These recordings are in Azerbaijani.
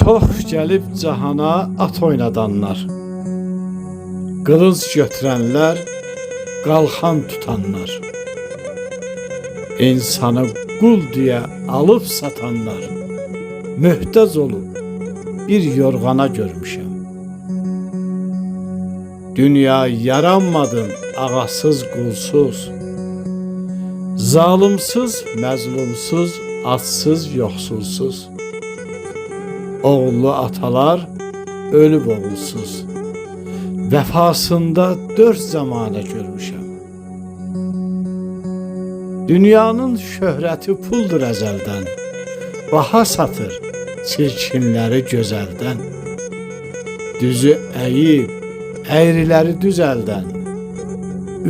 Çox gəlib cahana at oynadanlar, qılınc götürənlər, qalxan tutanlar, insanı qul deyə alıb satanlar, möhtac olub bir yorğana görmüşəm. Dünya yaranmadın ağasız, qulsuz, zalımsız, məzlumsuz, atsız, yoxsulsuz. Oğullu atalar ölüb oğulsuz, vəfasında 4 zamanə görmüşəm. Dünyanın şöhrəti puldur əzəldən, baha satır çirkinləri gözəldən. Düzü əyib, əyriləri düzəldən,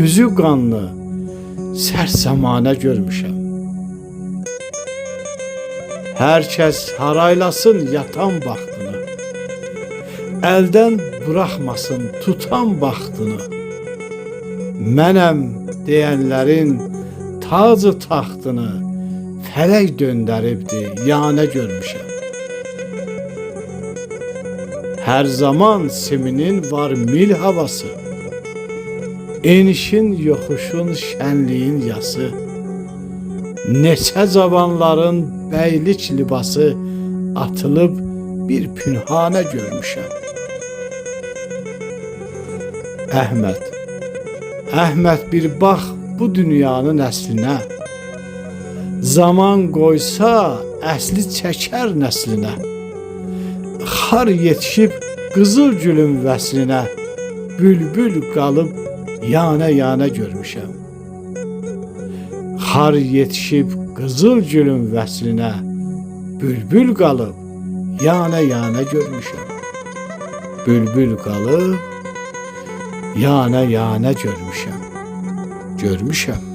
üzü qanlı, sərsamanə görmüşəm. Hər kəs haraylasın yatan baxtını, əldən buraxmasın tutan baxtını. Mənəm deyənlərin tacı taxtını fələk döndəribdi, yanə görmüşəm. Hər zaman siminin var mil havası, enişin, yoxuşun, şənliyin yası. Neçə cavanların bəylik libası atılıb bir pünhanə görmüşəm. Əhməd bir bax bu dünyanın əslinə, zaman qoysa əsli çəkər nəslinə. Xar yetişib qızıl gülün vəslinə, bülbül qalıb yanə görmüşəm. Xar yetişib qızıl gülün vəslinə, bülbül qalıb yanə görmüşəm. Bülbül qalıb yanə görmüşəm.